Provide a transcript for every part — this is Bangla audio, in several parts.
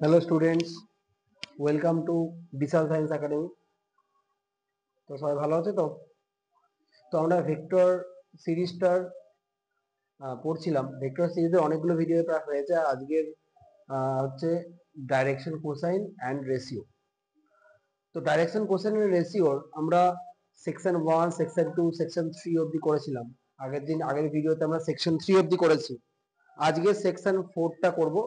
Hello students, welcome to Vishal science academy. তো সবাই ভালো আছে তো? তো আমরা ভেক্টর সিরিজটার পড়ছিলাম। ভেক্টর সিরিজের অনেকগুলো ভিডিও প্রায় হয়েছে। আজকের হচ্ছে ডাইরেকশন, কোসাইন অ্যান্ড রেশিও। তো ডাইরেকশন, কোসাইন অ্যান্ড রেশিওর আমরা সেকশন 1, সেকশন 2, সেকশন 3 অবধি করেছিলাম। আগের ভিডিওতে আমরা সেকশন 3 অবধি করেছি। আজকে সেকশন 4টা করব।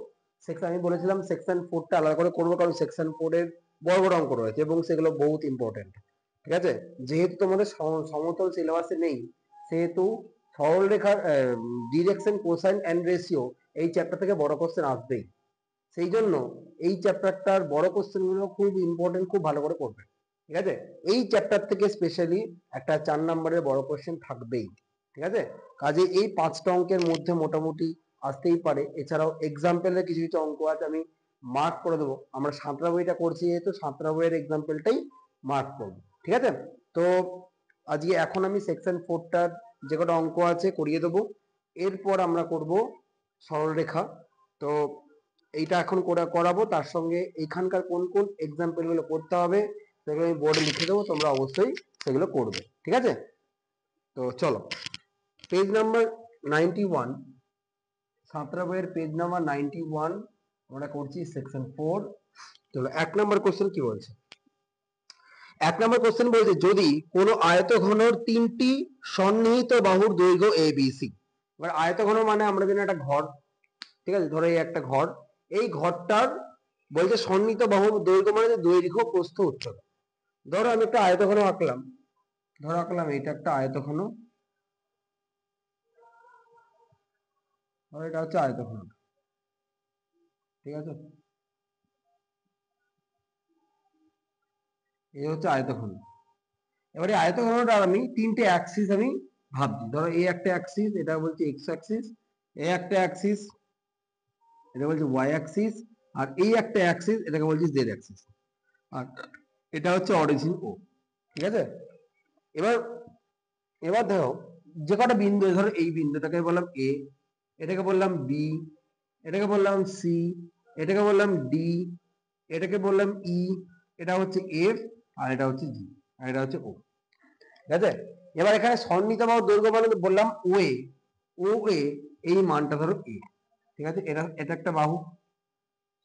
আমি বলেছিলাম সেকশন 4টা আলাদা করে করবো, কারণ সেকশন 4 এর বড় বড় অঙ্ক রয়েছে এবং সেগুলো বহুত ইম্পর্টেন্ট। ঠিক আছে, যেহেতু তোমাদের সমতল সিলেবাসে নেই, সেহেতু সরলরেখার ডিরেকশন, কোসাইন অ্যান্ড রেশিও এই চ্যাপ্টার থেকে বড় কোশ্চেন আসবেই। সেই জন্য এই চ্যাপ্টারটার বড় কোশ্চেন গুলো খুব ইম্পর্টেন্ট, খুব ভালো করে পড়বে। ঠিক আছে, এই চ্যাপ্টার থেকে স্পেশালি একটা 4 নম্বরের বড় কোশ্চেন থাকবেই। ঠিক আছে, কাজে এই 5টা অঙ্কের মধ্যে মোটামুটি আসতেই পারে। এছাড়াও এক্সাম্পলের কিছু কিছু অঙ্ক আছে, আমি মার্ক করে দেবো। আমরা 7টা বইটা করছি, যেহেতু 7টা বইয়ের এক্সাম্পলটাই মার্ক করবো। ঠিক আছে, তো আজকে এখন আমি সেকশন 4টার যে কটা অঙ্ক আছে করিয়ে দেবো। এরপর আমরা করব সরলরেখা। তো এইটা এখন করাবো, তার সঙ্গে এখানকার কোন কোন এক্সাম্পল গুলো করতে হবে সেগুলো আমি বোর্ডে লিখে দেবো, তোমরা অবশ্যই সেগুলো করবে। ঠিক আছে, তো চলো পেজ নাম্বার 91, 7টা বইয়ের পেজ নাম্বার 91 আমরা করছি সেকশন 4। চলো 1 নম্বর কোশ্চেন কি বলছে। 1 নম্বর কোশ্চেন বলছে, যদি কোনো আয়তঘনর 3টি সন্নিহিত বাহুর দৈর্ঘ্য ABC। এবার আয়তঘন মানে আমরা জানি একটা ঘর। ঠিক আছে, ধরো এই একটা ঘর, এই ঘরটার বলছে সন্নিহিত বাহুর দৈর্ঘ্য মানে দৈর্ঘ্য, প্রস্থ, উচ্চতা। ধরো আমি একটা আয়তঘন আঁকলাম, এটা একটা আয়তঘন, ধরো এটা হচ্ছে আয়তঘন। ঠিক আছে, এই হচ্ছে আয়তঘন। এবারে আয়তঘনটা আমি 3টে অ্যাক্সিস আমি ভাবছি। ধরো এই একটা অ্যাক্সিস, এটা বলছে এক্স অ্যাক্সিস, এই একটা অ্যাক্সিস এটা বলছে ওয়াই অ্যাক্সিস, আর এই একটা অ্যাক্সিস এটাকে বলছি জেড অ্যাক্সিস, আর এটা হচ্ছে অরিজিন ও। ঠিক আছে, এবার এবার দেখো যে কটা বিন্দু, ধরো এই বিন্দুটাকে বললাম এ, এটাকে বললাম বি, এটাকে বললাম সি, এটাকে বললাম ডি, এটাকে বললাম ই, এটা হচ্ছে এফ, আর এটা হচ্ছে জি, আর এটা হচ্ছে ও। ঠিক আছে, এবার এখানে সন্নিহিত বাহুর দৈর্ঘ্য মানে বললাম ওএ, ওএ এই মানটা ধরো এ। ঠিক আছে, এটা এটা একটা বাহু।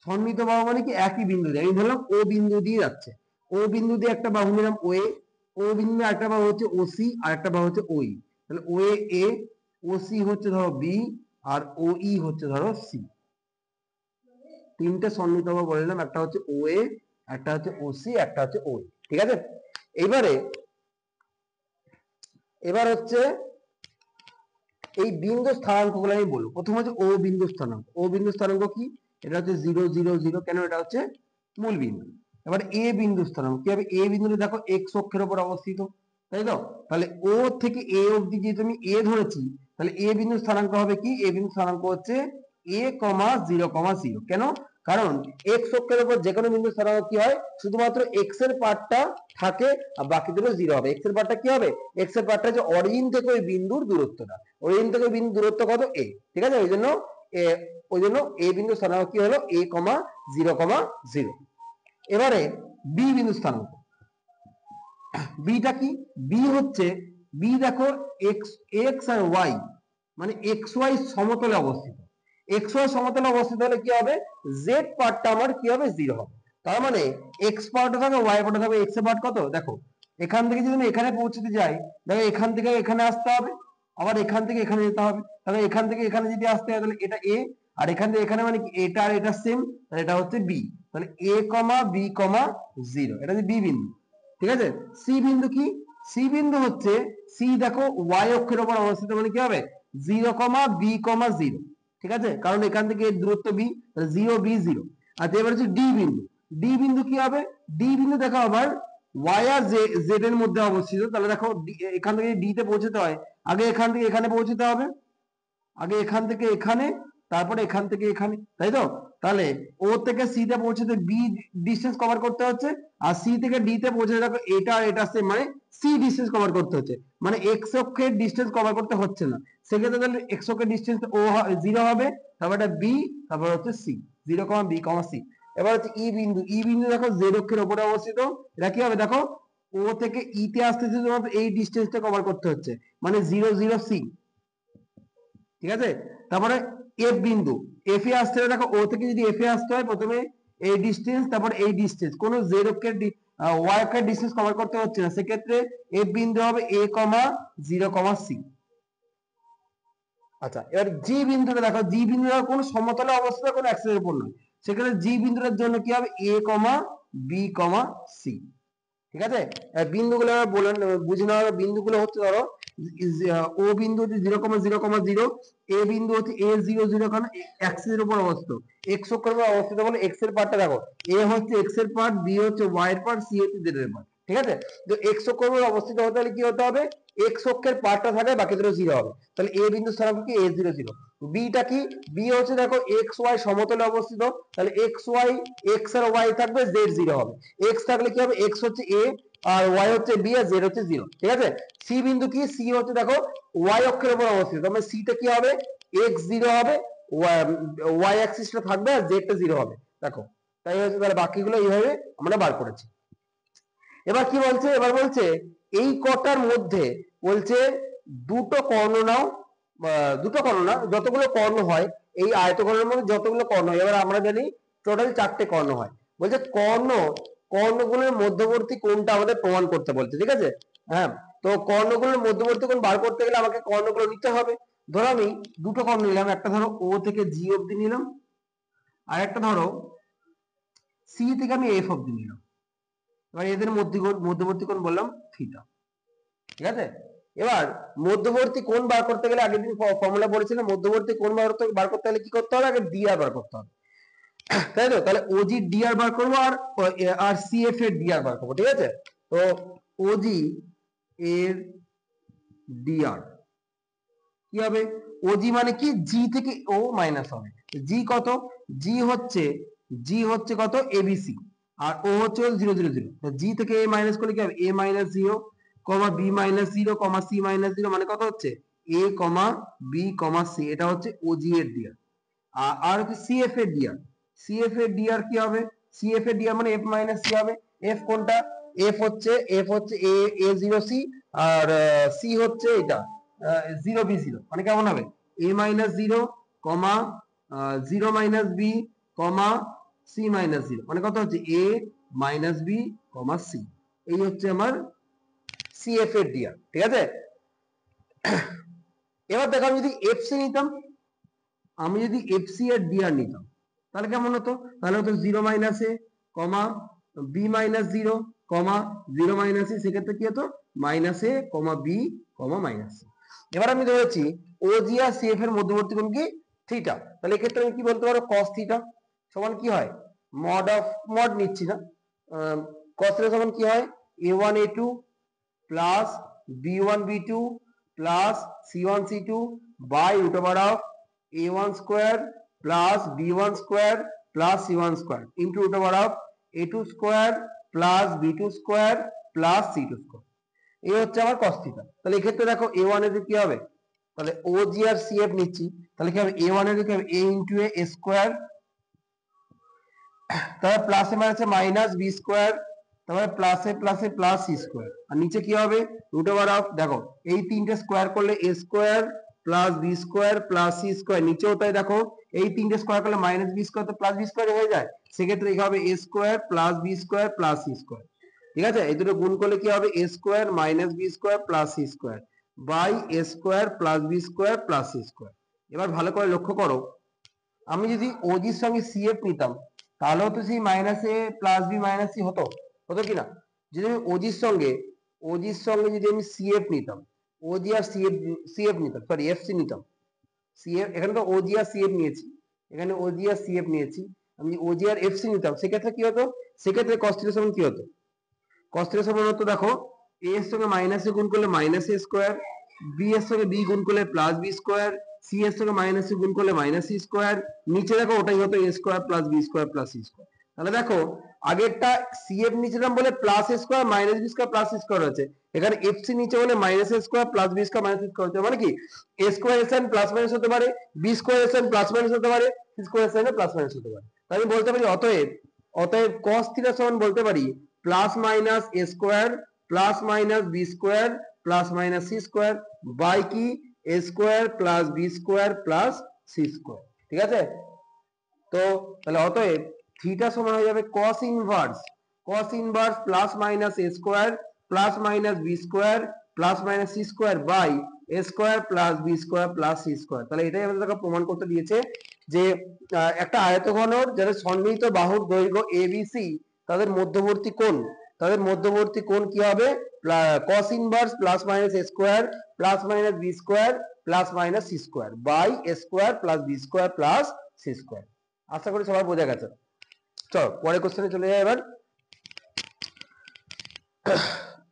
সন্নিহিত বাহু মানে কি, একই বিন্দু দিয়ে, আমি ধরলাম ও বিন্দু দিয়ে যাচ্ছে, ও বিন্দু দিয়ে একটা বাহু নিলাম ওএ, ও বিন্দু একটা বাহু হচ্ছে ওসি, আর একটা বাহু হচ্ছে ওই। তাহলে ওএ এ, ওসি হচ্ছে ধরো বি, আর ওই হচ্ছে ধরো সি। 3টে সন্নিহিত বাহু বললাম, একটা হচ্ছে ওএ, একটা হচ্ছে ওসি, একটা হচ্ছে ওই। ঠিক আছে, এবারে এবার হচ্ছে এই বিন্দু স্থানাঙ্ক গুলো আমি বলবো। প্রথম হচ্ছে ও বিন্দু স্থানাঙ্ক। ও বিন্দু স্থানাঙ্ক কি, এটা হচ্ছে 0 0 0, কেন, এটা হচ্ছে মূল বিন্দু। এবার এ বিন্দু স্থানাঙ্ক কি হবে, এ বিন্দুটা দেখো এক্স অক্ষের উপর অবস্থিত, তাই তো? তাহলে ও থেকে এ অবধি যেহেতু আমি এ ধরেছি, তাহলে এ বিন্দু স্থানাঙ্ক হবে কি, এ বিন্দু স্থানাঙ্ক হচ্ছে এ কমা 0 কমা 0। কেন, কারণ এক্স অক্ষের উপর যে কোনো বিন্দু স্থানাঙ্ক কি হয়, শুধুমাত্র এক্স এর পার্টটা থাকে আর বাকি দুটো 0 হবে। এক্স এর পার্টটা কি হবে, এক্স এর পার্টটা হচ্ছে অরিজিন থেকে ওই বিন্দুর দূরত্বটা। অরিজিন থেকে ওই বিন্দুর দূরত্ব কত, এ। ঠিক আছে, ওই জন্য এ বিন্দু স্থানাঙ্ক কি হলো, এ কমা 0 কমা 0। এবারে বি বিন্দু স্থানাঙ্ক, বিটা কি, বি হচ্ছে, বি দেখো এক্স, এক্স আর ওয়াই মানে এক্স ওয়াই সমতলে অবস্থিত। এক্স ওয়াই সমতলে অবস্থিত হলে কি হবে, জেড পার্টটা আমার কি হবে, 0 হবে। তার মানে এক্স পার্টও থাকবে, ওয়াই পার্টও থাকবে। এক্স এর পার্ট কত, দেখো এখান থেকে যদি আমি এখানে পৌঁছতে যাই, দেখো এখান থেকে এখানে আসতে হবে, আবার এখান থেকে এখানে যেতে হবে। তাহলে এখান থেকে এখানে যদি আসতে হয়, তাহলে এটা এ, আর এখান থেকে এখানে মানে কি, এটা আর এটা সেম, তাহলে এটা হচ্ছে বি। তাহলে এ কমা বি কমা 0, এটা হচ্ছে বি বিন্দু। ঠিক আছে, সি বিন্দু কি, সি বিন্দু হচ্ছে, সি দেখো ওয়াই অক্ষের উপর অবস্থিত, মানে কি হবে 0 কমা বি কমা 0। ঠিক আছে, কারণ এখান থেকে এর দূরত্ব বি, 0 বি 0। আর এবার হচ্ছে ডি বিন্দু, ডি বিন্দু কি হবে, ডি বিন্দু দেখো আবার ওয়াই আর জেড এর মধ্যে অবস্থিত। তাহলে দেখো এখান থেকে ডি তে পৌঁছতে হয়, আগে এখান থেকে এখানে পৌঁছতে হবে, আগে এখান থেকে এখানে, তারপরে এখান থেকে এখানে, তাই তো? তাহলে ও থেকে সি তে পৌঁছতে বি ডিসটেন্স কভার করতে হচ্ছে, আর সি থেকে ডি তে পৌঁছতে দেখো এটা আর এটা সেম, মানে সি ডিসটেন্স কভার করতে হচ্ছে, মানে এক্স অক্ষের ডিসটেন্স কভার করতে হচ্ছে না। সেক্ষেত্রে তাহলে এক্স অক্ষের ডিসটেন্স ও 0 হবে, তারপর এটা বি, তারপর হচ্ছে সি, 0 কমা বি কমা সি। এবার হচ্ছে ই বিন্দু, ই বিন্দু দেখো জেড অক্ষের উপরে অবস্থিত। এটা কি হবে দেখো, ও থেকে ই তে আসতেছে তোমার এই ডিসটেন্সটা কভার করতে হচ্ছে, মানে 0 0 সি, ঠিক আছে। তারপরে এফ বিন্দু, এফ এ আসতে হবে দেখো, ও থেকে যদি এফ এ আসতে হয় প্রথমে এই ডিসটেন্স, তারপর এই ডিসটেন্স, কোন জেড অক্ষের ওয়াই অক্ষের ডিসটেন্স কভার করতে হচ্ছে না, সেক্ষেত্রে এফ বিন্দু হবে এ কমা 0 সি। আচ্ছা, এবার জি বিন্দুটা দেখো, জি বিন্দুটা কোন সমতলে অবস্থিত, কোন অ্যাক্সিসের উপর নয়, সেখানে জি বিন্দুটার জন্য কি হবে এ কমা বি কমা সি, ঠিক আছে। বিন্দুগুলো বলেন বুঝে নেওয়া, বিন্দুগুলো হচ্ছে ধরো ও বিন্দু হচ্ছে 0,0,0, এ বিন্দু হচ্ছে a0 কারণ অ্যাক্সিসের উপর অবস্থিত, এক্স অক্ষের উপর অবস্থিত বলে এক্স এর পার্টটা দেখো, এ হচ্ছে এক্স এর পার্ট, বি হচ্ছে ওয়াই এর পার্ট, সি হচ্ছে জেড এর পার্ট, ঠিক আছে। তো এক্স অক্ষের উপর অবস্থিত হতে হলে কি হতে হবে, এক্স অক্ষের পার্টটা থাকে, বাকি দুটো 0 হবে, তাহলে এ বিন্দু স্থানাঙ্ক কি a0 0। বিটা কি, বি হচ্ছে দেখো এক্স ওয়াই সমতলে অবস্থিত, তাহলে এক্স ওয়াই, এক্স আর ওয়াই থাকবে, জেড 0 হবে, এক্স থাকলে কি হবে, এক্স হচ্ছে এ আর ওয়াই হচ্ছে বি আর জেড হচ্ছে 0, ঠিক আছে। সি বিন্দু কি, সি হচ্ছে দেখো ওয়াই অক্ষের উপর অবস্থিত, তাহলে সি টা কি হবে, এক্স 0 হবে, ওয়াই অ্যাক্সিসটা থাকবে আর জেড টা 0 হবে, দেখো। তাই হচ্ছে, তাহলে বাকিগুলো এইভাবে আমরা বার করেছি। এবার কি বলছে, এবার বলছে এই কটার মধ্যে বলছে দুটো কর্ণ নাও, দুটো কর্ণ না, যতগুলো কর্ণ হয় এই আয়তঘরের মধ্যে যতগুলো কর্ণ হয়, এবার আমরা জানি টোটাল 4টে কর্ণ হয়, বলছে কর্ণগুলোর মধ্যবর্তী কোণটা আমাদের প্রমাণ করতে বলছে, ঠিক আছে। হ্যাঁ, তো কর্ণগুলোর মধ্যবর্তী কোণ বার করতে গেলে আমাকে কর্ণগুলো নিতে হবে। ধরো আমি দুটো কর্ণ নিলাম, একটা ধরো ও থেকে জি অবধি নিলাম, আর একটা ধরো সি থেকে আমি এফ অবধি নিলাম। এবার এদের মধ্যবর্তী কোণ বললাম থিটা, ঠিক আছে। এবার মধ্যবর্তী কোণ বার করতে গেলে আগের দিন ফর্মুলা বলেছিলাম, মধ্যবর্তী কোণ বার করতে গেলে কি করতে হবে, আগে ডিআর বার করতে হবে, তাই তো। তাহলে ওজি ডিআর বার করবো, আর সিএফ এর ডিআর বার করবো, ঠিক আছে। তো ওজি এর ডিআর কি হবে, ওজি মানে কি, জি থেকে ও মাইনাস হবে, জি কত, জি হচ্ছে কত এবিসি, আর ও হচ্ছে 0 0 0, জি থেকে এ মাইনাস করলে কি হবে, এ মাইনাস 0 কমা বি মাইনাস 0 কমা সি মাইনাস 0, মানে কত হচ্ছে এ কমা বি কমা সি, এটা হচ্ছে ওজি এর ডিআর। আর হচ্ছে সিএফ এর ডিআর, সিএফ এর ডিআর কি হবে, সিএফ এর ডিআর মানে এফ মাইনাস সি হবে। এফ কোনটা, এফ হচ্ছে এ 0 সি, আর সি হচ্ছে এটা 0 বি 0, মানে কেমন হবে এ মাইনাস 0 কমা 0 - বি কমা সি মাইনাস 0, মানে কত হচ্ছে এ মাইনাস বি কমা সি, এই হচ্ছে আমার সিএফ এর ডিআর, ঠিক আছে। এবার দেখো আমি যদি এফসি নিতাম, আমি যদি এফসি এর ডিআর নিতাম তাহলে কেমন হতো, তাহলে হতো 0 - এ কমা বি মাইনাস 0 কমা 0 - এ, সেক্ষেত্রে কি হতো মাইনাস এ কমা বি কমা মাইনাস সি। এবার আমি ধরেছি ওজি আর সিএফ এর মধ্যবর্তী কোণ কি থিটা, তাহলে এক্ষেত্রে আমি কি বলতে পারো কস থিটা সমান কি হয়, মড নিচ্ছি না, কস থিটা সমান কি হয়, a1 a2 plus b1 b2 plus c1 c2 by root over of a1 square plus b1 square plus c1 square into root over of a2 square plus b2 square plus c2 square, এই হচ্ছে আমার cos থিটা। তাহলে এক্ষেত্রে দেখো a1 এর কি হবে, তাহলে OG আর CF নিচ্ছি, তাহলে কি হবে a1 এর কি হবে a ইন্টু a স্কোয়ার, তাহলে প্লাসে মাইনাসে মাইনাস বি স্কোয়ার, তারপরে প্লাসে প্লাসে প্লাস সি স্কোয়ার, আর নিচে কি হবে রুট ওভার অফ, দেখো এই তিনটে স্কোয়ার করলে A square plus B square plus C square, নিচেও তাই দেখো এই তিনটে স্কোয়ার করলে মাইনাস বি স্কোয়ার তো প্লাস বি স্কোয়ার হয়ে যায়, সেক্ষেত্রে কি হবে A square plus B square plus C square, ঠিক আছে। এই দুটো গুণ করলে কি হবে A square minus B square plus C square by A square plus B square plus C square. এবার ভালো করে লক্ষ্য করো, আমি যদি ওজির সঙ্গে সিএফ নিতাম তাহলেও তো সেই মাইনাস এ প্লাস বি মাইনাস সি হতো, হতো কিনা। যদি আমি ওজির সঙ্গে যদি আমি সিএফ নিতাম, ওজি আর সিএফ নিতাম, সরি এফসি নিতাম, সিএফ এখানে তো ওজি আর সিএফ নিয়েছি, এখানে ওজি আর সিএফ নিয়েছি, আমি ওজি আর এফসি নিতাম, সেক্ষেত্রে কি হতো, সেক্ষেত্রে cos থিটা সমান কি হতো, cos থিটা সমান হতো দেখো a এর সঙ্গে মাইনাস এ গুণ করলে মাইনাস এ স্কোয়ার, বি এর সঙ্গে বি গুণ করলে প্লাস বি স্কোয়ার, সি এর সঙ্গে মাইনাস সি গুণ করলে মাইনাস সি স্কোয়ার, নিচে দেখো ওটাই হতো A square plus B square plus C square. তাহলে দেখো আগেরটা সিএফ নিয়েছিলাম বলে plus A square minus B square plus square হচ্ছে, এখানে এফসি নিচে বলে minus A square plus B square minus square হচ্ছে, মানে কি A square S N plus minus হতে পারে, B square S N plus minus হতে পারে, C square S N plus minus হতে পারে। তাই আমি বলতে পারি অতএব cos থিটা সমান বলতে পারি plus minus A square plus minus B square plus minus C square by কি A square plus B square plus C square. ঠিক আছে, তো তাহলে অতএব থিটা সমান হয়ে যাবে cos inverse plus minus A square plus minus B square plus minus C square by A square plus B square plus C square. তাহলে এটাই আমাদের প্রমাণ করতে দিয়েছে যে একটা আয়তঘনর যাদের সন্নিহিত বাহুর দৈর্ঘ্য এবিসি তাদের মধ্যবর্তী কোণ কি হবে cos inverse plus minus A square plus minus B square plus minus C square by A square plus B square plus C square. আশা করি সবার বোঝা গেছে। চলো পরের কোশ্চেনে চলে যাই। এবার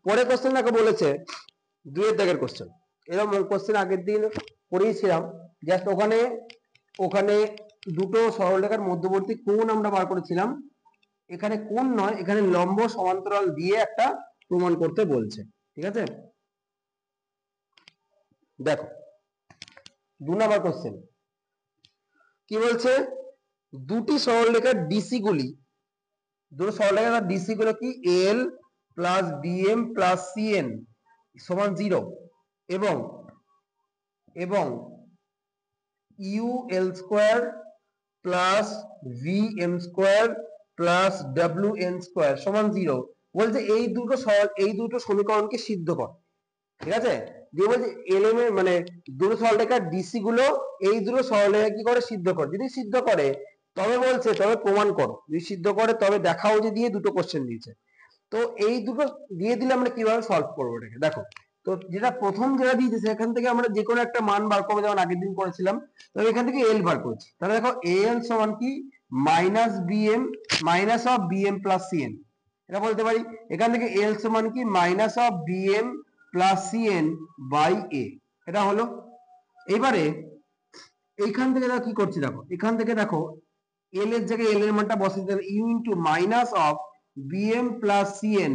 পরের কোশ্চেন দেখো বলেছে 2 এর দাগের কোশ্চেন, এরকম কোশ্চেন আগের দিন পড়িয়েছিলাম, জাস্ট ওখানে দুটো সরলরেখার মধ্যবর্তী কোণ আমরা বার করেছিলাম, এখানে কোণ নয়, এখানে লম্ব সমান্তরাল দিয়ে একটা প্রমাণ করতে বলছে। ঠিক আছে, দেখো 2 নম্বর কোশ্চেন কি বলছে, দুটো সরলরেখার ডিসি গুলো কি L plus BM plus CN সমান 0 এবং U L square plus V M square plus W N square সমান 0 বলছে এই দুটো সমীকরণকে সিদ্ধ কর। ঠিক আছে, যে বলছে এলএম এর মানে দুটো সরলরেখার ডিসি গুলো এই দুটো সরলরেখা কি করে সিদ্ধ কর, যদি সিদ্ধ করে তবে বলছে তবে প্রমাণ করো, যদি সিদ্ধ করে তবে দেখাও যে দিয়ে দুটো কোশ্চেন দিয়েছে। তো এই দুটো দিয়ে দিলে আমরা কিভাবে সলভ করবো এটাকে দেখো। তো যেটা প্রথম যেটা দিয়েছে সেখান থেকে আমরা যে কোনো একটা মান বার করবো, যেমন আগের দিন করেছিলাম, তো এখান থেকে এল বার করছি। তাহলে দেখো এল সমান কি minus of BM plus CN, এটা বলতে পারি। এখান থেকে এল সমান কি minus of BM plus CN by A, এটা হলো। এবারে এইখান থেকে দেখো কি করছি, দেখো এখান থেকে দেখো এল এর জায়গায় এল এর মানটা বসিয়ে দেবে, U into minus of BM plus CN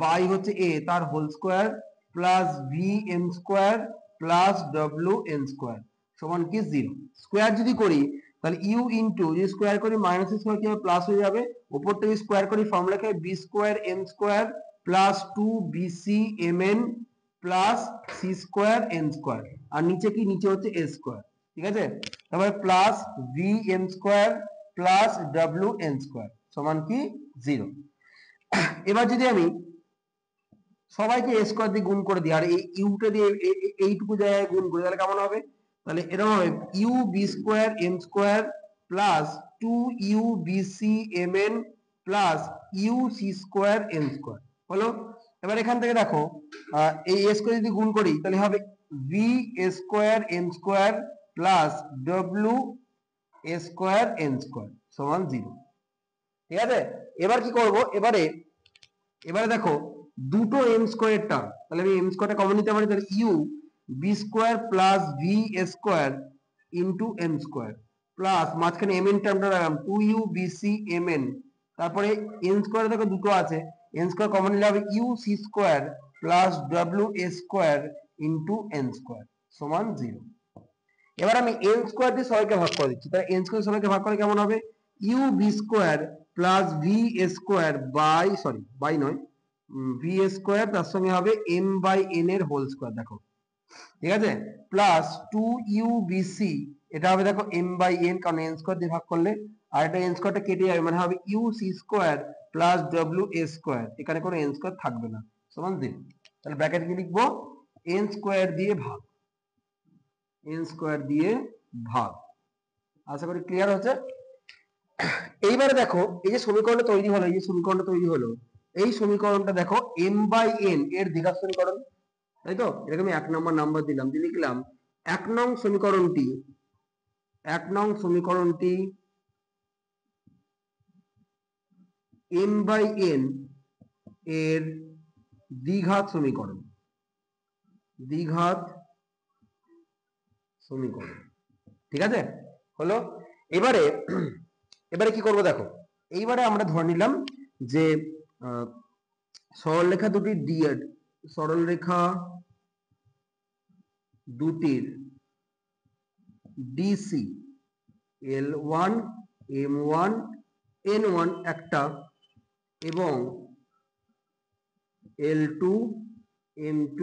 by হচ্ছে এ তার whole square plus V M square plus W N square সমান কি 0। স্কোয়ার যদি করি তাহলে ইউ ইন্টু যদি স্কোয়ার করি মাইনাস স্কোয়ার কি হবে প্লাস হয়ে যাবে, উপর থেকে স্কোয়ার করি ফর্মুলা কে B square M square plus 2bc mn plus C square N square, আর নিচে কি নিচে হচ্ছে এ স্কোয়ার। ঠিক আছে, তারপরে plus V M square plus W N square সমান কি 0। এবার যদি আমি সবাইকে এ স্কোয়ার দিয়ে গুণ করে দিই আর এই ইউটা দিয়ে এইটুকু জায়গায় গুণ করি, তাহলে কেমন হবে, তাহলে এরকম হবে U B square M square plus 2ubc mn plus U C square N square হলো। এবার এখান থেকে দেখো এই এ স্কোয়ার যদি গুণ করি তাহলে হবে V square M square plus W square N square সমান 0। ঠিক আছে, এবার কি করব, এবারে দেখো দুটো এম স্কোয়ার টার্ম, তাহলে আমি এম স্কোয়ারটা কমন নিতে পারি, তাহলে U B square plus V square into M square plus মাঝখানে এম এন টার্মটা রাখলাম 2ubc mn, তারপরে এন স্কোয়ার দেখো দুটো আছে, এন স্কোয়ার কমন নিলে হবে U C square plus W square into N square সমান 0। এবার আমি এন স্কোয়ার দিয়ে সবাইকে ভাগ করে দিচ্ছি, তাহলে এন স্কোয়ার সবাইকে ভাগ করে কেমন হবে, U B square plus V square by নয় ভি স্কোয়ার তার সঙ্গে হবে এম বাই এন এর হোল স্কোয়ার, দেখো ঠিক আছে, প্লাস 2ubc এটা হবে দেখো এম বাই এন, কারণ এন স্কোয়ার দিয়ে ভাগ করলে, আর এটা এন স্কোয়ারটা কেটে যাবে, মানে হবে U C square plus W square, এখানে কোনো এন স্কোয়ার থাকবে না সমান 0। তাহলে ব্র্যাকেট কি লিখবো, এন স্কোয়ার দিয়ে ভাগ। আশা করি ক্লিয়ার হচ্ছে। এইবারে দেখো এই যে সমীকরণটা তৈরি হলো, এই সমীকরণটা দেখো এম বাই এন এর দ্বিঘাত সমীকরণ, তাই তো, এটাকে আমি 1 নম্বর নাম্বার দিলাম, দিয়ে লিখলাম 1 নং সমীকরণটি এম বাই এন এর দ্বিঘাত সমীকরণ। ঠিক আছে, হলো। এবারে কি করব দেখো, এইবারে আমরা ধরে নিলাম যে সরলরেখা দুটির ডিসি L1 M1 N1 একটা এবং L2 M2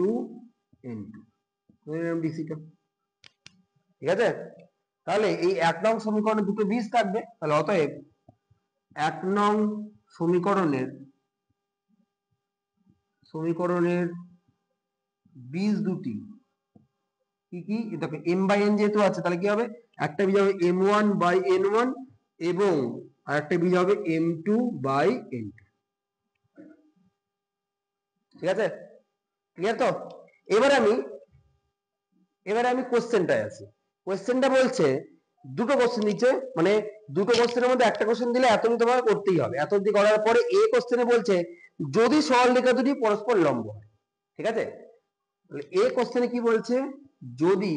N2 ডিসিটা, ঠিক আছে। তাহলে এই 1 নং সমীকরণে দুটো বীজ থাকবে, তাহলে অতএব 1 নং সমীকরণের বীজ দুটি কি কি, দেখো m বাই n যেহেতু আছে তাহলে কি হবে, একটা বীজ হবে m1 বাই n1 এবং আরেকটা বীজ হবে m2 বাই n2, ঠিক আছে, ক্লিয়ার তো। এবারে আমি কোশ্চেনটায় আছি। কোশ্চেনটা বলছে দুটো কোশ্চেন দিচ্ছে, মানে দুটো কোশ্চেনের মধ্যে একটা কোশ্চেন দিলে এতদিন তোমাকে করতেই হবে। এত অবধি করার পরে এই কোশ্চেনে বলছে যদি সরলরেখা দুটি পরস্পর লম্ব হয়, ঠিক আছে। তাহলে এই কোশ্চেনে কি বলছে, যদি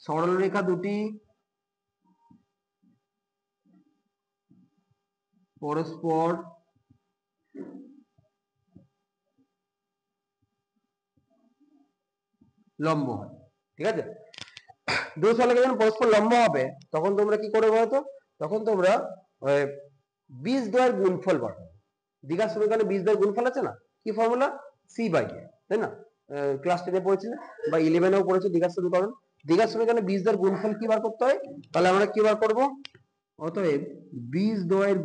সরলরেখা দুটি পরস্পর লম্ব হয়, ঠিক আছে। দুই সরলরেখা যখন পরস্পর লম্ব হবে তখন তোমরা কি করবে বলতো, তখন তোমরা বীজদ্বয়ের গুণফল বার করবে। দ্বিঘাত সমীকরণে বীজদ্বয়ের গুণফল আছে না, কি ফর্মুলা, সি বাই এ, তাই না, ক্লাস 10 এ পড়েছিলে বা 11 এও পড়েছো দ্বিঘাত সমীকরণ। দ্বিঘাত সমীকরণে বীজদ্বয়ের গুণফল কি বার করতে হয়, তাহলে আমরা কি বার করব, অতএব বীজদ্বয়ের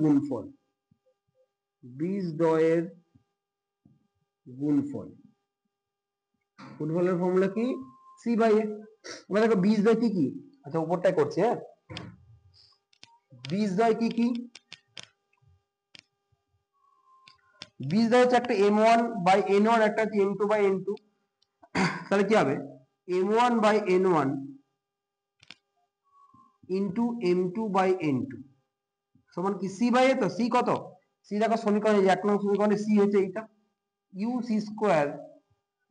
গুণফলের ফর্মুলা কি, সি বাই এ। আমরা দেখো বীজদ্বয় কি কি, আচ্ছা উপরটাই করছি, হ্যাঁ, বীজদ্বয় কি কি, বীজদ্বয় হচ্ছে একটা m1 বাই n1, একটা হচ্ছে m2 বাই n2, তাহলে কি হবে m1 by n1 into m2 by n2 সমান কি সি বাই এ। তো সি কত, সি দেখো সমীকরণে 1 নং সমীকরণে সি হচ্ছে এইটা, U C square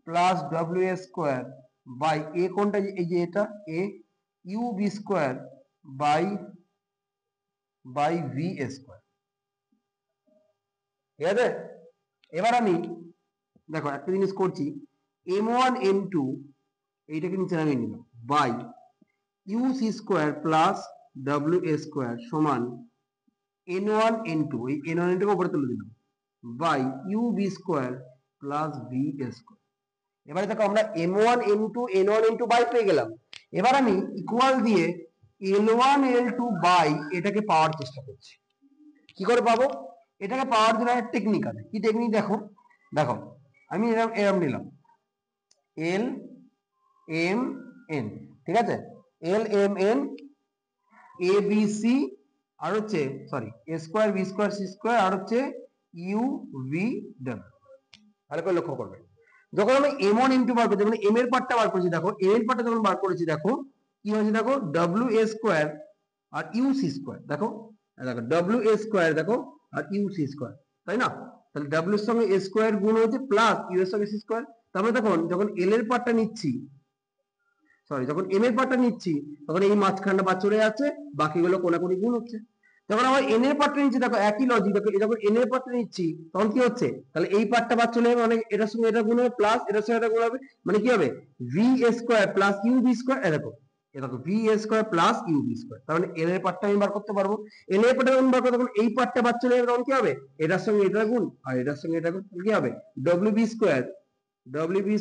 plus W A square by A কোনটা, এই যে এটা A, U B square by V square, ঠিক আছে। এবার আমি দেখো একটা জিনিস করছি, m1 m2 এইটাকে নিচে নামিয়ে নিলাম by U C square plus W A square সমান n1 n2, এই n1 n2 কে উপরে তুলে দিলাম by U B square plus V square. এবারে দেখো আমরা m1 m2 n1 n2 by পেয়ে গেলাম। এবার আমি ইকুয়াল দিয়ে l1 l2 বাই এটাকে পাওয়ার চেষ্টা করছি। কি করে পাবো, এটাকে পাওয়ার জন্য একটা টেকনিক আছে। কি টেকনিক, দেখো দেখো আমি এরকম নিলাম এল এম এন, ঠিক আছে, L M N A B C আর হচ্ছে sorry A square B square C square আর হচ্ছে ইউ ভি ডাব্লিউ। ভালো করে লক্ষ্য করবে, যখন আমি m1 m2 বার করছি, মানে m এর পার্টটা বার করেছি, দেখো m এর পার্টটা যখন বার করেছি দেখো কি হয়েছে, দেখো ডব্লিউ এ স্কোয়ার আর ইউ সি স্কোয়ার, দেখো দেখো ডব্লিউ এ স্কোয়ার দেখো আর ইউ সি স্কোয়ার, তাই না। তাহলে ডব্লিউ এর সঙ্গে এ স্কোয়ার গুণ হয়েছে প্লাস ইউ এর সঙ্গে সি স্কোয়ার। তারপরে দেখুন যখন এল এর পার্টটা নিচ্ছি, সরি যখন এম এর পার্টটা নিচ্ছি তখন এই মাঝখানটা বাদ চলে যাচ্ছে, বাকিগুলো কোনাকুনি গুণ হচ্ছে। যখন আমার এন এর পার্টটা নিচ্ছি দেখো একই লজিক, দেখো যখন এন এর পার্টটা নিচ্ছি তখন কি হচ্ছে, তাহলে এই পার্টটা বাদ চলে যাবে, মানে এটার সঙ্গে এটা গুণ হবে প্লাস এটার সঙ্গে এটা গুণ হবে, মানে কি হবে V square plus U B square. দেখো দেখো V square plus U B square, তার মানে এন এর পার্টটা আমি বার করতে পারবো। এন এর পার্টটা যখন বার করবো তখন এই পার্টটা বাদ চলে যাবে, তখন কি হবে এটার সঙ্গে এটা গুণ আর এটার সঙ্গে এটা গুণ, কি হবে W B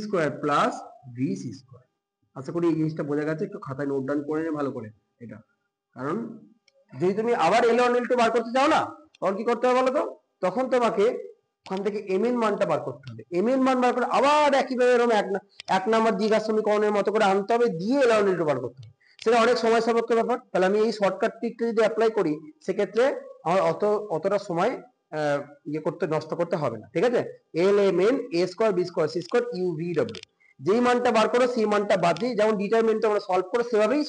square plus V C square. আশা করি এই জিনিসটা বোঝা গেছে, একটু খাতায় নোট ডাউন করে নিয়ে ভালো করে এটা, কারণ যদি তুমি আবার L1 L2 বার করতে চাও না তখন কি করতে হবে বলো তো, তখন তোমাকে ওখান থেকে m এর মানটা বার করতে হবে। m এর মান বার করে আবার একইভাবে এরকম এক নাম্বার দ্বিঘাত সমীকরণের মতো করে আনতে হবে, দিয়ে L1 L2 বার করতে হবে। সেটা অনেক সময় সাপেক্ষ ব্যাপার। তাহলে আমি এই শর্টকাট ট্রিকটা যদি অ্যাপ্লাই করি সেক্ষেত্রে আমার অতটা সময় নষ্ট করতে হবে না, ঠিক আছে। L M N A square B square C square U V W, যেই মানটা বার করো সেই মানটা বাদ দিয়ে, যেমন ডিটারমিনেন্ট আমরা সলভ করে সেভাবেই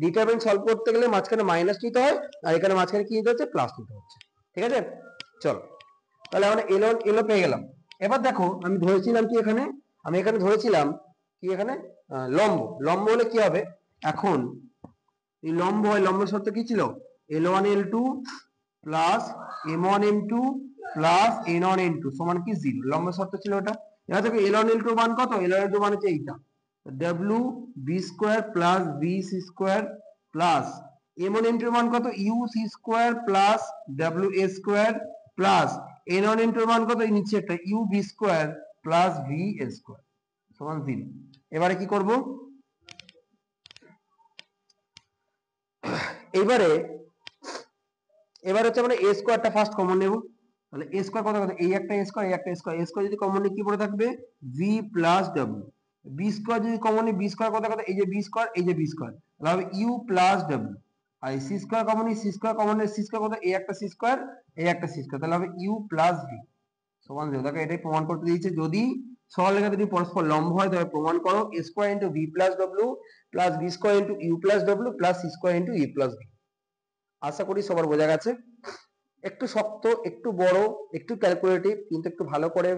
ডিটারমিনেন্ট সলভ করতে গেলে মাঝখানে মাইনাস নিতে হয় আর এখানে মাঝখানে কি নিতে হচ্ছে, প্লাস নিতে হচ্ছে, ঠিক আছে। চলো তাহলে আমরা এলো পেয়ে গেলাম। এবার দেখো আমি ধরেছিলাম কি এখানে, আমি এখানে ধরেছিলাম কি এখানে লম্ব হলে কি হবে, এখন এই লম্ব হয়, লম্ব শর্ত কি ছিল, L1 L2 plus m1 m2 plus n1 n2 সমান কি 0। লম্ব শর্ত ছিল ওটা। এবার দেখো l1 l2 মান কত? l1 l2 মান হচ্ছে এইটা, w b square plus b c square plus m1 m2 মান কত? u c square plus w a square plus n1 n2 মান কত? এই নিচে একটা u b square plus v a square সমান 0। এবারে কি করব? এবারে হচ্ছে আমরা a স্কয়ারটা ফার্স্ট কমন নেব। তাহলে a স্কয়ার কত কত? এই একটা a স্কয়ার, এই একটা a স্কয়ার, a স্কয়ার যদি কমন নিই কি পড়ে থাকবে? v plus w। b square যদি কমন নিই, b স্কয়ার কত কত? এই যে b স্কয়ার, এই যে b স্কয়ার, তাহলে হবে u প্লাস w। আর c স্কয়ার কমন নিই, c স্কয়ার কমন নিই, c স্কয়ার কত? এই একটা c স্কয়ার, এই একটা c স্কয়ার, তাহলে হবে u প্লাস v সমান 0। দেখো এটাই প্রমাণ করতে দিয়েছে, যদি সরলরেখা দুটি পরস্পর লম্ব হয় তবে প্রমাণ করো a square into v plus w plus b square into u plus w plus c square into e plus v। আশা করি সবার বোঝা গেছে। একটু শক্ত, একটু বড়, একটু ক্যালকুলেটিভ, কিন্তু একটু ভালো করে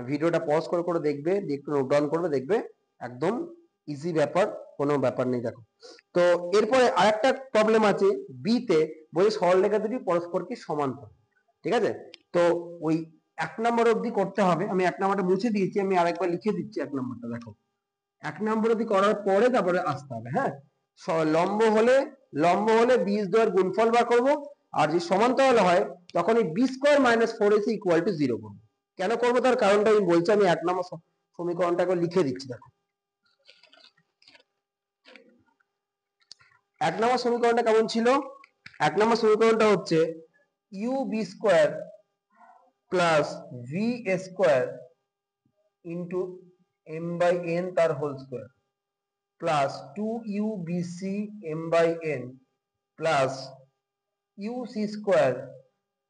ভিডিওটা পজ করে করে দেখবে, একটু নোট ডাউন করবে, দেখবে একদম ইজি ব্যাপার, কোনো ব্যাপার নেই। দেখো তো এরপরে আরেকটা প্রবলেম আছে বি তে, বলে সরলরেখা দুটি পরস্পর কি সমান্তরাল। ঠিক আছে, তো ওই 1 নম্বর অবধি করতে হবে। আমি 1 নম্বরটা মুছে দিয়েছি, আমি আরেকবার লিখে দিচ্ছি 1 নম্বরটা। দেখো 1 নম্বর অবধি করার পরে তারপরে আসতে হবে। হ্যাঁ, লম্ব হলে বীজদ্বয়ের গুণফল বার করব, আর যদি সমান্তরাল হয় তখন এই B square minus 4ac equal to 0 করব। কেন করব তার কারণটা আমি বলছি। আমি 1 নম্বর সমীকরণটাকে লিখে দিচ্ছি। দেখো 1 নম্বর সমীকরণটা কেমন ছিল? 1 নম্বর সমীকরণটা হচ্ছে u b square plus v a square into m by n তার whole square plus 2u bc m by n plus u c square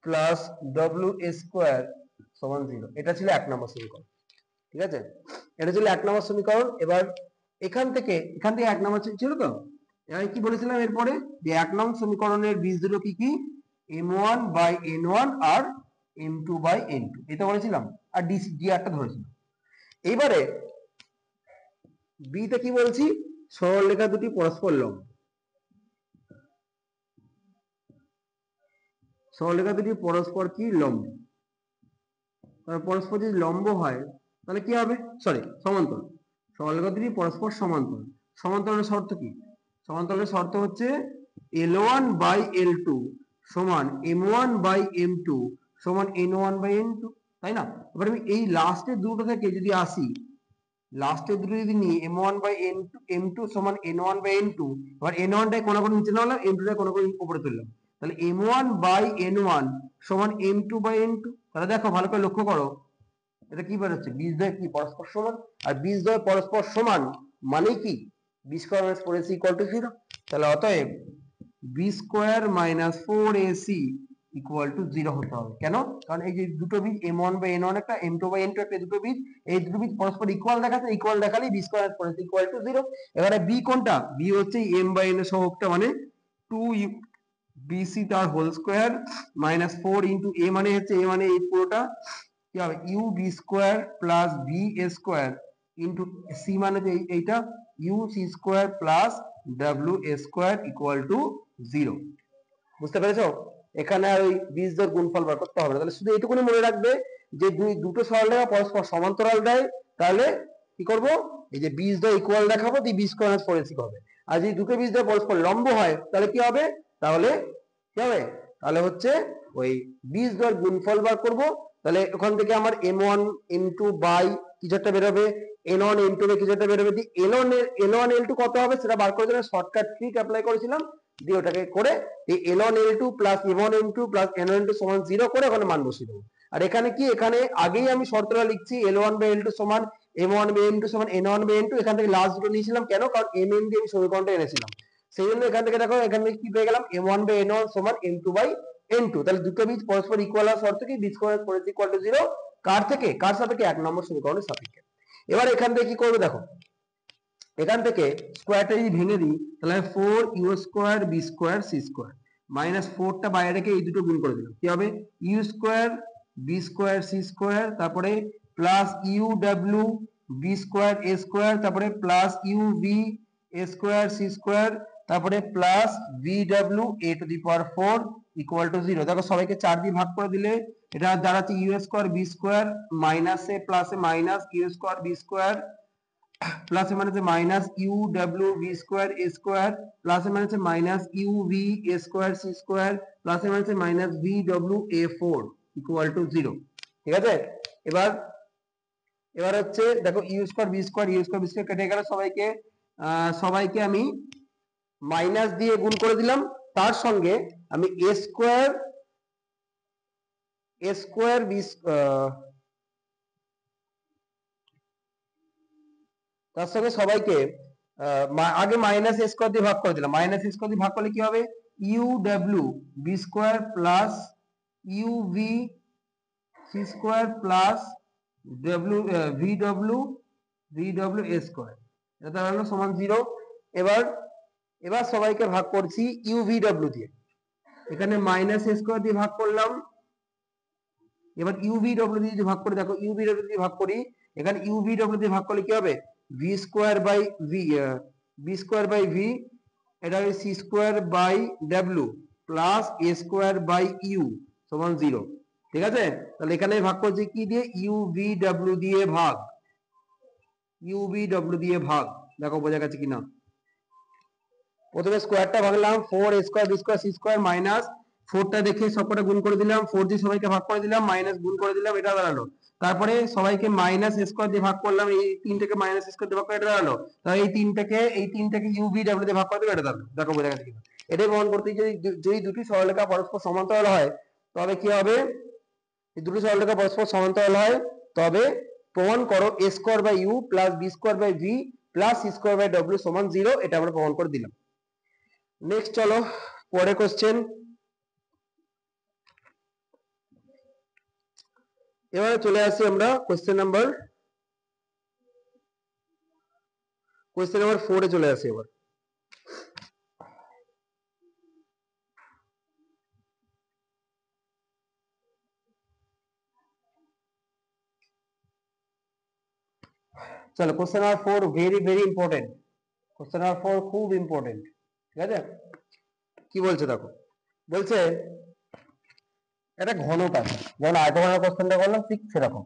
plus w a square সমান 0। এটা ছিল 1 নম্বর সমীকরণ। ঠিক আছে, এটা ছিল 1 নম্বর সমীকরণ। এবার এখান থেকে 1 নম্বর ছিল তো। এবার কি বলেছিলাম এরপরে, যে 1 নম্বর সমীকরণের বীজ দুটো কি কি? m1 by n1 R m2 by n2, এটা বলেছিলাম, আর ডি আরটা ধরেছিলাম। এইবারে বি তে কি বলছি? সরলরেখা দুটি পরস্পর লম্ব। সরলরেখা দুটি পরস্পর কি লম্ব, পরস্পর যদি লম্ব হয় তাহলে কি হবে? সরি, সমান্তরাল। সরলরেখা দুটি পরস্পর সমান্তরাল। সমান্তরালের শর্ত কি? সমান্তরালের শর্ত হচ্ছে L1 বাই L2 সমান M1 বাই M2 সমান N1 বাই N2, তাই না? এবার আমি এই লাস্টের দুটো থেকে যদি আসি, লাস্টের দুটো যদি নিই, M1 বাই M2 সমান N1 বাই N2, এবার N1 টাকে কোন কোন নিচে নামালাম, M2 টাকে কোন কোন উপরে তুললাম, তাহলে M1 বাই N1 সমান M2 বাই N2। তাহলে দেখো ভালো করে লক্ষ্য করো, এটা কি বেরোচ্ছে? বীজদ্বয় কি পরস্পর সমান, আর বীজদ্বয় পরস্পর সমান মানে কি? B square minus 4ac equal to 0। তাহলে অতএব B square minus 4ac equal to 0 হতে হবে। কেন? কারণ এই যে দুটো বীজ m1 বাই n1 একটা, m2 বাই n2 একটা, দুটো বীজ, এই দুটো বীজ পরস্পর ইকুয়াল দেখাচ্ছে, ইকুয়াল দেখালেই B square minus 4ac equal to 0। এবারে বি কোনটা? বি হচ্ছে m বাই n এর সহগটা, মানে 2 bc তার whole square minus 4 into a, মানে হচ্ছে a মানে এই পুরোটা কি হবে? U B square plus B A square into C, মানে এইটা U C square plus W A square equal to 0। বুঝতে পেরেছো? এখানে আর ওই বীজদ্বয়ের গুণফল বার করতে হবে না। তাহলে শুধু এইটুকুনি মনে রাখবে যে দুটো সরলরেখা পরস্পর সমান্তরাল দেয়, তাহলে কি করব? এই যে বীজদ্বয় ইকুয়াল দেখাবো, দিয়ে বি স্কয়ার মাইনাস 4ac হবে। আর যদি দুটো বীজদ্বয় পরস্পর লম্ব হয় তাহলে কি হবে? তাহলে কি হবে? তাহলে হচ্ছে ওই বীজদ্বয়ের গুণফল বার করব। তাহলে ওখান থেকে আমার m1 m2 বাই কিছু একটা বেরোবে, n1 n2 এর কিছু একটা বেরোবে, দিয়ে l1 l2 কত হবে সেটা বার করে দেবো। শর্টকাট ট্রিক অ্যাপ্লাই করেছিলাম, দিয়ে ওটাকে করে এই l1 l2 plus m1 m2 plus n1 n2 সমান 0 করে ওখানে মান বসিয়ে দেবো। আর এখানে কি? এখানে আগেই আমি শর্তটা লিখছি, l1 বাই l2 সমান m1 বাই m2 সমান n1 বাই n2। এখান থেকে লাস্ট দুটো নিয়েছিলাম, কেন? কারণ m দিয়ে আমি সমীকরণটা এনেছিলাম, সেই জন্য এখান থেকে দেখো এখানে কি পেয়ে গেলাম? m1 বাই n1 সমান m2 বাই n2। তাহলে দুটো বীজ পরস্পর ইকুয়াল হওয়ার শর্ত কি? B square minus 4ac equal to 0। কার থেকে? কার সাপেক্ষে? 1 নম্বর সমীকরণের সাপেক্ষে। এবার এখান থেকে কি করবে? দেখো এখান থেকে স্কয়ারটা যদি ভেঙে দিই, তাহলে 4u square B square C square minus 4টা বাইরে রেখে এই দুটো গুণ করে দিলাম, কি হবে? U square B square C square, তারপরে plus U W B square A square, তারপরে plus U V A square C square, তারপরে plus V W A to the power 4 equal to 0। দেখো সবাইকে 4 দিয়ে ভাগ করে দিলে এটা দাঁড়াচ্ছে ইউ স্কোয়ার বি স্কোয়ার মাইনাসে প্লাসে minus U square B square প্লাসে মাইনাসে minus U W V square A square প্লাসে মাইনাসে minus U V A square C square প্লাসে মাইনাসে minus V W A 4 equal to 0। ঠিক আছে, এবার এবার হচ্ছে দেখো ইউ স্কোয়ার বি স্কোয়ার কেটে গেল, সবাইকে আমি মাইনাস দিয়ে গুণ করে দিলাম, তার সঙ্গে আমি এ স্কোয়ার বি তার সঙ্গে সবাইকে আগে মাইনাস এ স্কোয়ার দিয়ে ভাগ করে দিলাম। মাইনাস এ স্কোয়ার দিয়ে ভাগ করলে কি হবে, U W B square plus U V C square plus W V W A square, এটা দাঁড়ালো সমান 0। এবার সবাইকে ভাগ করছি ইউ ভি ডাব্লিউ দিয়ে, এখানে মাইনাস এ স্কোয়ার দিয়ে ভাগ করলাম। এবার ইউ ভি ডাব্লিউ দিয়ে ভাগ করে দেখো, ইউ ভি ডাব্লিউ দিয়ে ভাগ করি, এখানে ইউ ভি ডাব্লিউ দিয়ে ভাগ করলে কি হবে, ভি স্কোয়ার বাই ভি, এটা হবে C square by W plus A square by U সমান 0। ঠিক আছে, তাহলে এখানে ভাগ করছি কি দিয়ে, ইউ ভি ডাব্লিউ দিয়ে ভাগ, দেখো বোঝা গেছে কিনা। প্রথমে স্কোয়ারটা ভাগলাম, 4 A square B square C square minus 4টা দেখে সবকটা গুণ করে দিলাম, 4 দিয়ে সবাইকে ভাগ করে দিলাম, মাইনাস গুণ করে দিলাম, এটা দাঁড়ালো। তারপরে সবাইকে মাইনাস স্কোয়ার দিয়ে ভাগ করলাম, এই 3টাকে মাইনাস স্কোয়ার দিয়ে ভাগ করে এটা দাঁড়ালো। তাহলে এই তিনটাকে ইউ ভি ডাব্লিউ দিয়ে ভাগ করে দেবো, এটা দাঁড়ালো। দেখো বোঝা গেছে কিনা। এটাই প্রমাণ করতে যদি দুটি সরলরেখা পরস্পর সমান্তরাল হয় তবে কি হবে, এই দুটি সরলরেখা পরস্পর সমান্তরাল হয় তবে প্রমাণ করো A square by U plus B square by V plus C square by W সমান 0। এটা আমরা প্রমাণ করে দিলাম। নেক্সট চলো পরে কোশ্চেন। এবারে চলে আসি আমরা কোশ্চেন নাম্বার 4 এ চলে আসি। এবার চলো question number 4 very important. Question number 4 খুব ইম্পর্টেন্ট। ঠিক আছে, কি বলছে দেখো, বলছে একটা ঘনক আছে, যেমন আয়তঘনের কোশ্চেনটা করলাম ঠিক সেরকম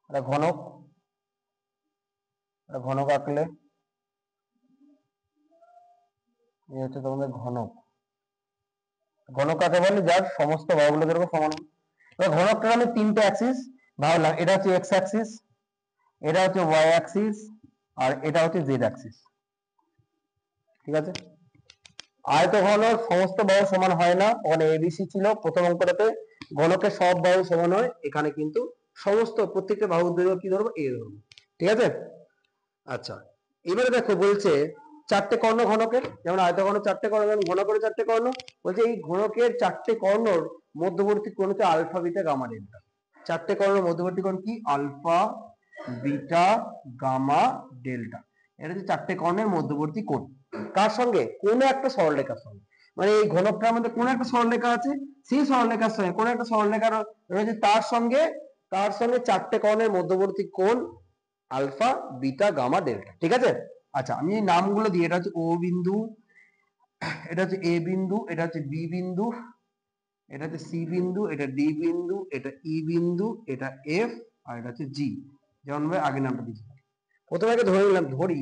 একটা ঘনক আঁকলে এই হচ্ছে তোমাদের ঘনক কাকে বলে, যার সমস্ত বাহুগুলো যেরকম সমান। এবার ঘনকটার আমি 3টে অ্যাক্সিস ভাবলাম, এটা হচ্ছে এক্স অ্যাক্সিস, এটা হচ্ছে ওয়াই অ্যাক্সিস, আর এটা হচ্ছে জেড অ্যাক্সিস। ঠিক আছে, আয়তঘনক সমস্ত বাহু সমান হয় না, ওখানে এবিসি ছিল প্রথম অঙ্কটাতে। ঘনকের সব বাহু সমান হয়, এখানে কিন্তু সমস্ত প্রত্যেকটা বাহুর দৈর্ঘ্য কি ধরবো, এ ধরবো। ঠিক আছে, আচ্ছা এবারে দেখো বলছে 4টে কর্ণ ঘনকের, যেমন আয়তঘনক 4টে কর্ণ, যেমন ঘনকের 4টে কর্ণ। বলছে এই ঘনকের 4টে কর্ণর মধ্যবর্তী কোণ হচ্ছে আলফা বিটা গামা ডেল্টা। 4টে কর্ণের মধ্যবর্তী কোণ কি, আলফা বিটা গামা ডেল্টা। এটা হচ্ছে 4টে কর্ণের মধ্যবর্তী কোণ। কার সঙ্গে, কোন একটা সরলরেখার সঙ্গে। মানে এই ঘনকটার মধ্যে কোন একটা সরলরেখা আছে, সেই সরলরেখার সঙ্গে কোন একটা সরলরেখা রয়েছে, তার সঙ্গে 4টে কর্ণের মধ্যবর্তী কোণ আলফা বিটা গামা ডেল্টা। ঠিক আছে, আচ্ছা আমি এই নামগুলো দিই, এটা হচ্ছে ও বিন্দু, এটা হচ্ছে এ বিন্দু, এটা হচ্ছে বি বিন্দু, এটা হচ্ছে সি বিন্দু, এটা ডি বিন্দু, এটা ই বিন্দু, এটা এফ, আর এটা হচ্ছে জি। যেমন ভাবে আগে নামটা দিয়েছি। প্রথমে আগে ধরে নিলাম, ধরি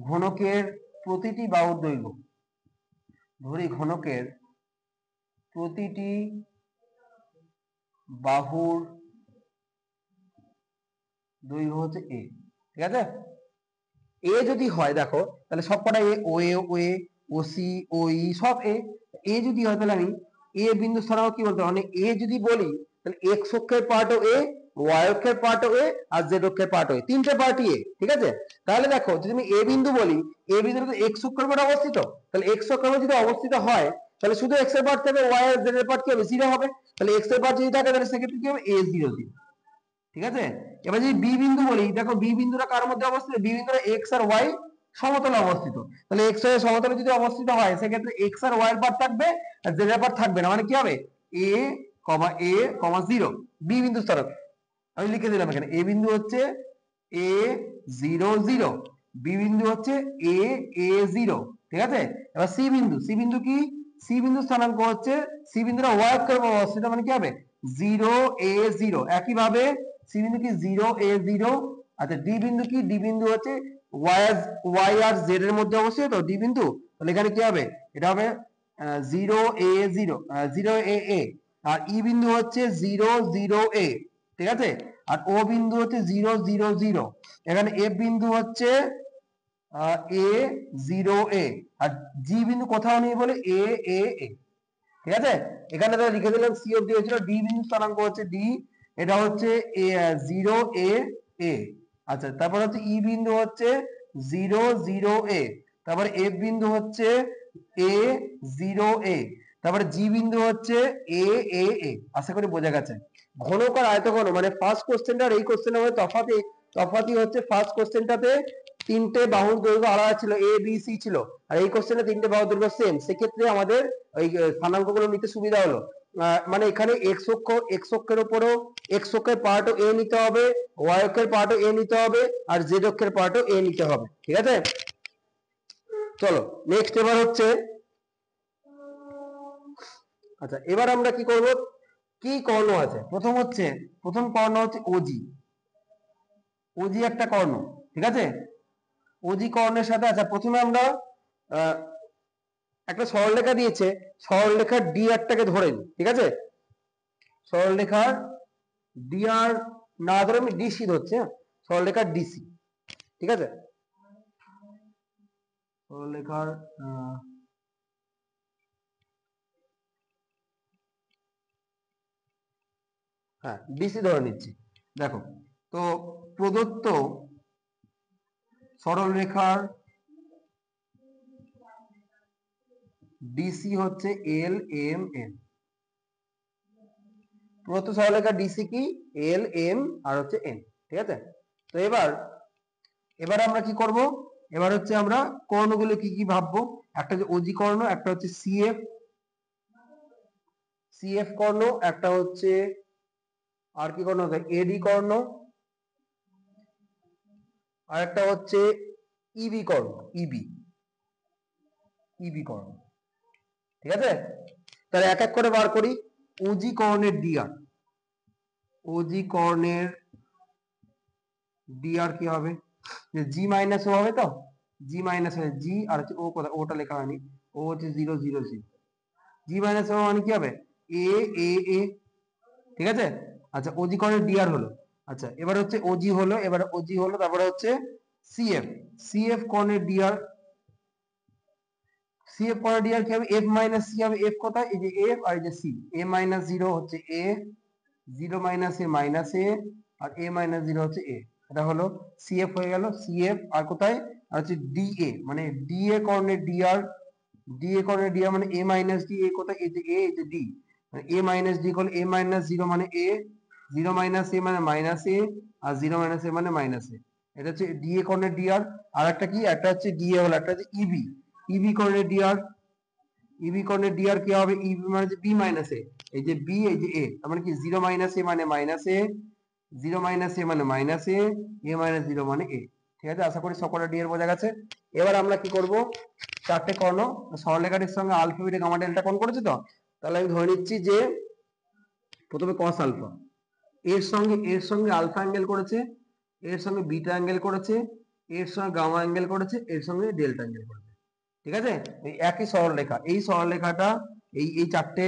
ঘনকের প্রতিটি বাহুর দৈর্ঘ্য, ঘনকের প্রতিটি বাহুর দৈর্ঘ্য হচ্ছে এ। ঠিক আছে, এ যদি হয় দেখো তাহলে সবকটা এ, ও সি ও ই সব এ যদি হয় তাহলে আমি এ বিন্দু স্থানাঙ্ক কি বলতে, মানে এ যদি বলি তাহলে এক্স অক্ষের পার্টও এ, ওয়াই অক্ষের পার্টও এ, আর জেড অক্ষের পার্টও এ, তিনটে পার্টই এ। ঠিক আছে, তাহলে দেখো যদি আমি এ বিন্দু বলি, এ বিন্দুতে এক্স অক্ষের উপর অবস্থিত, তাহলে এক্স অক্ষের উপর যদি অবস্থিত হয় তাহলে শুধু এক্স এর পার্ট থাকবে, ওয়াই আর জেড এর পার্ট কি হবে, 0 হবে। তাহলে এক্স এর পার্ট যদি থাকে তাহলে সেক্ষেত্রে কি হবে, এ 0 0। ঠিক আছে, এবার যদি বি বিন্দু বলি, দেখো বি বিন্দুটা কার মধ্যে অবস্থিত, বি বিন্দুটা এক্স আর ওয়াই সমতলে অবস্থিত। তাহলে এক্স ওয়াই সমতলে যদি অবস্থিত হয় সেক্ষেত্রে এক্স আর ওয়াই এর পার্ট থাকবে আর জেড এর পার্ট থাকবে না, মানে কি হবে এ, 0। বি বিন্দু স্থানাঙ্ক আমি লিখে দিলাম এখানে, এ বিন্দু হচ্ছে এ 0 0, বি বিন্দু হচ্ছে এ 0, ঠিক আছে। এবার সি বিন্দু, সি বিন্দু কি, সি বিন্দু স্থানাঙ্ক হচ্ছে, সি বিন্দুটা ওয়াই অক্ষের উপর অবস্থিত, মানে কি হবে 0 a 0। একইভাবে সি বিন্দু কি 0 a 0। আচ্ছা ডি বিন্দু কি, ডি বিন্দু হচ্ছে ওয়াই আর জেড এর মধ্যে অবস্থিত তো ডি বিন্দু, তাহলে এখানে কি হবে, এটা হবে 0 a 0 আর ই বিন্দু হচ্ছে 0 0 a, ঠিক আছে। আর ও বিন্দু হচ্ছে 0 0 0। এখানে এফ বিন্দু হচ্ছে a 0 a, আর জি বিন্দু কোথাও নেই বলে a, ঠিক আছে। এখানে তাহলে লিখে দিলাম সি অবধি হয়েছিল, ডি বিন্দু স্থানাঙ্ক হচ্ছে ডি, এটা হচ্ছে 0 a। আচ্ছা তারপর হচ্ছে ই বিন্দু হচ্ছে 0 0 a, তারপরে এফ বিন্দু হচ্ছে a 0 a, তারপরে জি বিন্দু হচ্ছে a। আশা করি বোঝা গেছে। ঘনক আর আয়তঘন মানে ফার্স্ট কোশ্চেনটা আর এই কোশ্চেনের মধ্যে তফাৎই হচ্ছে, ফার্স্ট কোশ্চেনটাতে তিনটে বাহুর দৈর্ঘ্য আলাদা ছিল, এ বি সি ছিল, আর এই কোশ্চেনে তিনটে বাহুর দৈর্ঘ্য সেম। সেক্ষেত্রে আমাদের ওই স্থানাঙ্কগুলো নিতে সুবিধা হলো। মানে এখানে এক্স অক্ষের উপরও এক্স অক্ষের পার্টও এ নিতে হবে, ওয়াই অক্ষের পার্টও এ নিতে হবে, আর জেড অক্ষের পার্টও এ নিতে হবে, ঠিক আছে। চলো নেক্সট এবার হচ্ছে, আচ্ছা এবার আমরা কি করব, কি কর্ণ আছে, প্রথম কর্ণ হচ্ছে ওজি। ওজি একটা কর্ণ, ঠিক আছে। ওজি কর্ণের সাথে, আচ্ছা প্রথমে আমরা একটা সরলরেখা দিয়েছে, সরলরেখার ডি আরটাকে ধরে নিই, ঠিক আছে। সরলরেখার ডি আর না ধরে আমি ডিসি ধরছি, হ্যাঁ, সরলরেখার ডিসি, ঠিক আছে। সরলরেখার হ্যাঁ ডিসি ধরে নিচ্ছি। দেখো তো প্রদত্ত সরলরেখার ডিসি হচ্ছে এল এম এন। প্রদত্ত সরলরেখার ডিসি কি, এল এম আর হচ্ছে এন, ঠিক আছে। তো এবার আমরা কি করব, এবার হচ্ছে আমরা কর্ণগুলো কি কি ভাববো। একটা হচ্ছে ওজি কর্ণ, একটা হচ্ছে সিএফ কর্ণ, একটা হচ্ছে আর কি কর্ণ হবে, এডি কর্ণ, আর একটা হচ্ছে ইবি কর্ণ, ইবি কর্ণ, ঠিক আছে। তাহলে এক এক করে বার করি। ওজি কর্ণের ডিআর, ওজি কর্ণের ডিআর কি হবে, জি মাইনাস ও হবে, তো জি মাইনাস জি আর হচ্ছে ও, কোথায় ওটা লেখা হয়নি, ও হচ্ছে 0 0 0, জি মাইনাস ও মানে কি হবে এ এ এ, ঠিক আছে। আচ্ছা ওজি কর্ণের ডিআর হলো, আচ্ছা এবার হচ্ছে ওজি হলো, এবার ওজি হলো, তারপরে হচ্ছে সিএফ, সিএফ কর্ণের ডিআর, সিএফ কর্ণের ডিআর কি হবে, এফ মাইনাস সি হবে, এফ কোথায়, এই যে এফ আর এই যে সি, এ মাইনাস 0 হচ্ছে এ, 0 মাইনাস এ মাইনাস এ, আর এ মাইনাস 0 হচ্ছে এ। এটা হলো সিএফ হয়ে গেল, সিএফ আর কোথায়, আর হচ্ছে ডিএ মানে ডিএ কর্ণের ডিআর, ডিএ কর্ণের ডিআর মানে এ মাইনাস ডি, এ কোথায়, এই যে এ, এই যে ডি, মানে এ মাইনাস ডি করলে এ মাইনাস 0 মানে এ, 0 মাইনাস এ মানে মাইনাস এ, আর 0 মাইনাস এ মানে মাইনাস এ। এটা হচ্ছে ডিএ কর্ণের ডিআর। আর একটা কি, একটা হচ্ছে ডিএ হলো, একটা হচ্ছে ইবি, ইবি কর্ণের ডিআর, ইবি কর্ণের ডিআর কি হবে, ইবি মানে হচ্ছে বি মাইনাস এ, এই যে বি এই যে এ, তার মানে কি 0 মাইনাস এ মানে মাইনাস এ, 0 মাইনাস এ মানে মাইনাস এ মাইনাস 0 মানে এ, ঠিক আছে। আশা করি সকলের ডি এর বোঝা গেছে। এবার আমরা কি করব, চারটে কর্ণ সরলরেখাটির সঙ্গে আলফা বিটা গামা ডেল্টা কোণ করেছে তো, তাহলে আমি ধরে নিচ্ছি যে প্রথমে কস আলফা, এর সঙ্গে আলফা অ্যাঙ্গেল করেছে, এর সঙ্গে বিটা অ্যাঙ্গেল করেছে, এর সঙ্গে গামা অ্যাঙ্গেল করেছে, এর সঙ্গে ডেল্টা অ্যাঙ্গেল করেছে, ঠিক আছে। এই একই সরলরেখা, এই সরলরেখাটা এই চারটে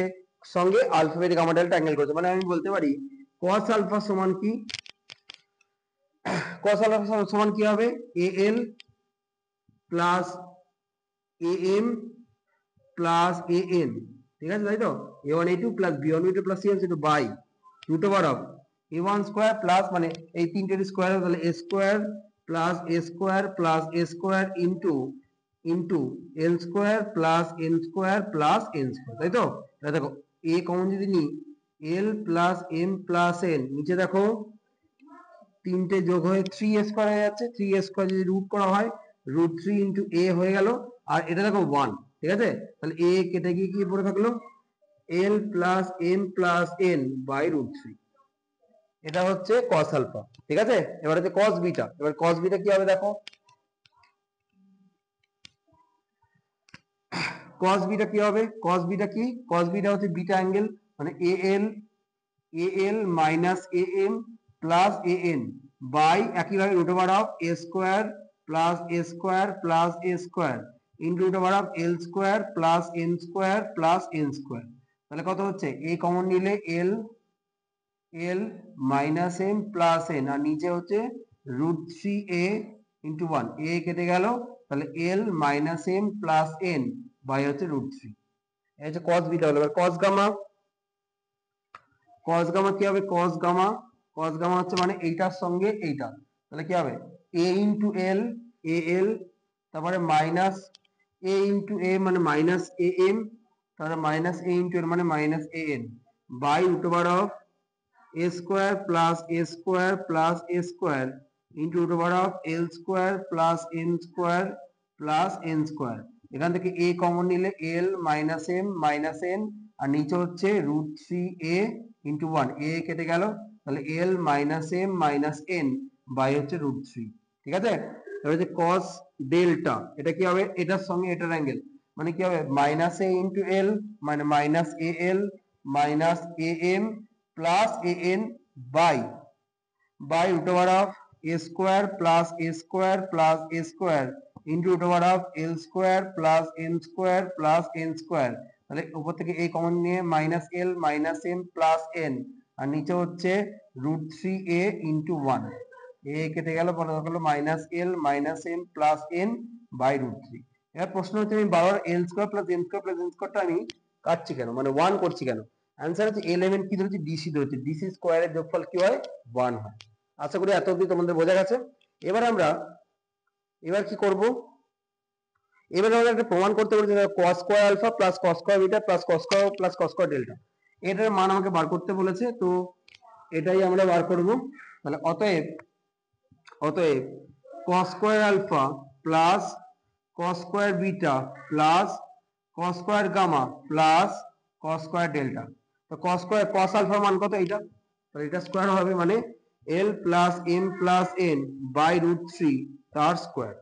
সঙ্গে alpha beta gamma delta angle করেছে, মানে আমি বলতে পারি cos আলফা সমান কি, cos আলফা সমান কি হবে, A L plus A M plus A N, ঠিক আছে, তাই তো, a1 a2 plus b1 b2 plus c1 c2 by root over of a1 square plus, মানে এই তিনটের স্কয়ার হবে, তাহলে a square plus a square into L square plus N square plus N square, তাই তো। এটা দেখো a কমন যদি নিই, L plus M plus N, নিচে দেখো তিনটে যোগ হয়ে 3a স্কয়ার হয়ে যাচ্ছে, 3a স্কয়ার যদি রুট করা হয় √3 ইনটু a হয়ে গেল, আর এটা দেখো 1, ঠিক আছে। তাহলে a কেটে গিয়ে কি পড়ে থাকলো, L plus M plus N by √3, এটা হচ্ছে cos আলফা, ঠিক আছে। এবার হচ্ছে cos বিটা, এবার cos বিটা কি হবে দেখো, cos বিটা কি হবে? cos বিটা কি? cos বিটা হচ্ছে বিটা অ্যাঙ্গেল, মানে al minus am plus an by একইভাবে root over of a square plus a square plus a square into root over of l square plus n square plus n square. তাহলে কত হচ্ছে? a কমন নিলে l minus m plus n, আর নিচে হচ্ছে √3a ইন্টু 1, a কেটে গেল, তাহলে l minus m plus n by হচ্ছে √3। এই হচ্ছে cos বিটা হলো। এবার cos গামা কি হবে? cos গামা হচ্ছে মানে এইটার সঙ্গে এইটা, তাহলে কি হবে? a ইন্টু l al, তারপরে মাইনাস a ইন্টু a মানে মাইনাস am, তাহলে মাইনাস a ইন্টু l মানে minus an by root over of a square plus a square plus a square into root over of l square plus n square plus n square. এখান থেকে a কমন নিলে l minus m minus n, আর নিচে হচ্ছে √3a ইন্টু 1, a কেটে গেল, তাহলে l minus m minus n by হচ্ছে √3। ঠিক আছে? এবার হচ্ছে cos ডেল্টা, এটা কি হবে? এটার সঙ্গে এটার অ্যাঙ্গেল, মানে কি হবে? মাইনাস a ইন্টু l মানে minus al minus am plus an by root over of a square plus a square plus a square into root over of l square plus n square plus n square. তাহলে উপর থেকে a কমন নিয়ে minus l minus m plus n, আর নিচে হচ্ছে √3a ইন্টু 1, a কেটে গেল, পরে হলো minus l minus m plus n by √3। এবার প্রশ্ন হচ্ছে আমি বারবার l square plus n square plus n স্কোয়ারটা আমি কাটছি কেন, মানে 1 করছি কেন? অ্যান্সার হচ্ছে l কি ধরেছি? dc ধরেছি, dc স্কোয়ারের যোগফল কি হয়? 1 হয়। আশা করি এত অবধি তোমাদের বোঝা গেছে। এবার কি করব? এবার আমরা একটা প্রমাণ করতে বলেছি, cos square alpha plus cos square beta plus cos square plus cos square delta, এটার মান আমাকে বার করতে বলেছে, তো এটাই আমরা বার করব। তাহলে অতএব cos square alpha plus cos square beta plus cos square gamma plus cos square delta. তো cos আলফার মান কত? এইটা, তাহলে এটা স্কয়ার হবে, মানে l plus m plus n by √3 তার স্কয়ার।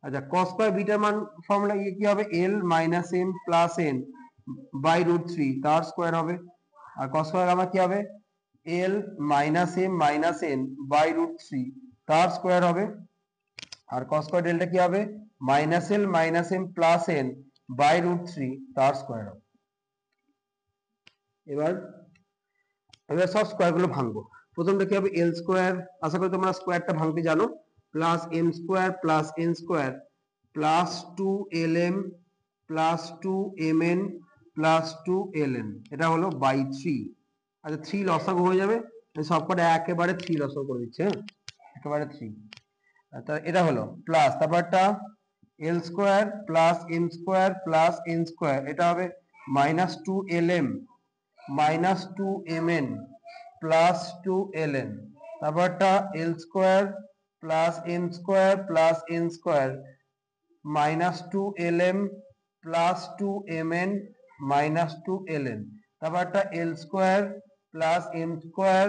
আচ্ছা, cos স্কয়ার বিটার মান ফর্মুলা কি হবে? l minus m plus n by √3 তার স্কয়ার হবে। আর cos স্কয়ার গামা কি হবে? l minus m minus n by √3 তার স্কয়ার হবে। আর cos স্কয়ার ডেল্টা কি হবে? Minus l minus m plus n by √3 তার স্কয়ার হবে। এবার সব স্কয়ার গুলো ভাঙবো। প্রথমটা কি হবে? l স্কয়ার, আশা করি তোমরা স্কয়ারটা ভাঙতে জানো, plus m square plus n square plus 2lm plus 2mn plus 2ln, এটা হলো বাই 3। আচ্ছা, 3 লসাগু হয়ে যাবে, সবকটা একেবারে 3 লসাগু করে দিচ্ছে, হ্যাঁ, একেবারে 3। এটা হলো প্লাস, তারপরটা l square plus m square plus n square, এটা হবে minus 2lm minus 2mn plus 2ln, তারপরটা l square plus m square plus n square minus 2lm plus 2mn minus 2ln, তারপরটা l square plus m square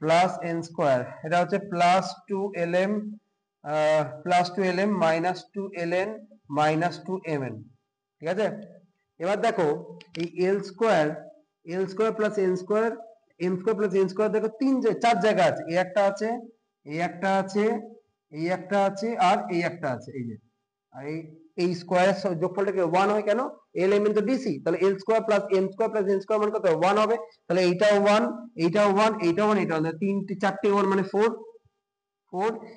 plus n square, এটা হচ্ছে plus 2lm minus 2ln minus 2mn। ঠিক আছে? এবার দেখো এই l square plus n square m square plus n square, দেখো 4 জায়গা আছে, এই একটা আছে, এই একটা আছে, এই একটা আছে, আর এই একটা আছে, এই যে, আর এই স্কয়ারের যোগফলটা কি 1 হয় কেন? l m ইনটু dc, তাহলে l square plus m square plus n square মান কত? 1 হবে। তাহলে এইটাও 1, এইটাও 1, এইটাও 1, এইটাও 1, তিনটে চারটে 1 মানে 4।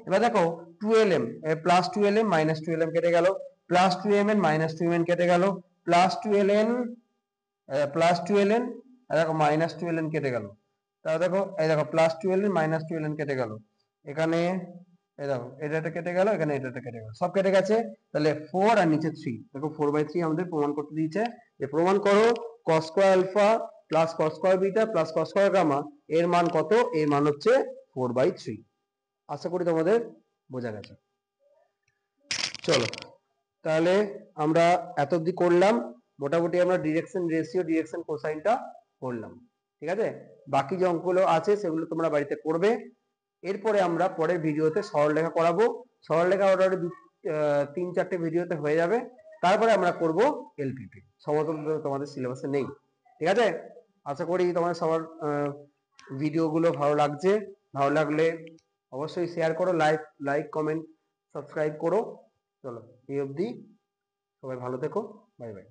এবার দেখো 2lm plus 2lm minus 2lm কেটে গেল, প্লাস 2mn মাইনাস 2mn কেটে গেল, প্লাস 2ln আর দেখো মাইনাস 2ln কেটে গেল। তাহলে দেখো এই দেখো প্লাস 2ln মাইনাস 2ln কেটে গেল, এখানে এই দেখো এটা কেটে গেল, এখানে এটা কেটে গেল, সব কেটে গেছে। তাহলে 4 আর নিচে 3, দেখো 4/3 আমাদের প্রমাণ করতে দিয়েছে যে প্রমাণ করো cos square alpha plus cos square beta plus cos square gamma এর মান কত? এর মান হচ্ছে 4/3। আশা করি তোমাদের বোঝা গেছে। চলো, তাহলে আমরা এত অবধি করলাম, মোটামুটি আমরা ডিরেকশন রেশিও ডিরেকশন কোসাইনটা করলাম। ঠিক আছে? বাকি যে অঙ্কগুলো আছে সেগুলো তোমরা বাড়িতে করবে। এরপরে আমরা পরের ভিডিওতে সরলরেখা করাবো। সরলরেখা অলরেডি 3-4টে ভিডিওতে হয়ে যাবে, তারপরে আমরা করব এলপিপি। সমতন্ত্র তোমাদের সিলেবাসে নেই, ঠিক আছে? আশা করি তোমাদের সবার ভিডিওগুলো ভালো লাগছে। ভালো লাগলে অবশ্যই শেয়ার করো, লাইক কমেন্ট সাবস্ক্রাইব করো। চলো এই অবধি, সবাই ভালো থেকো, বাই বাই।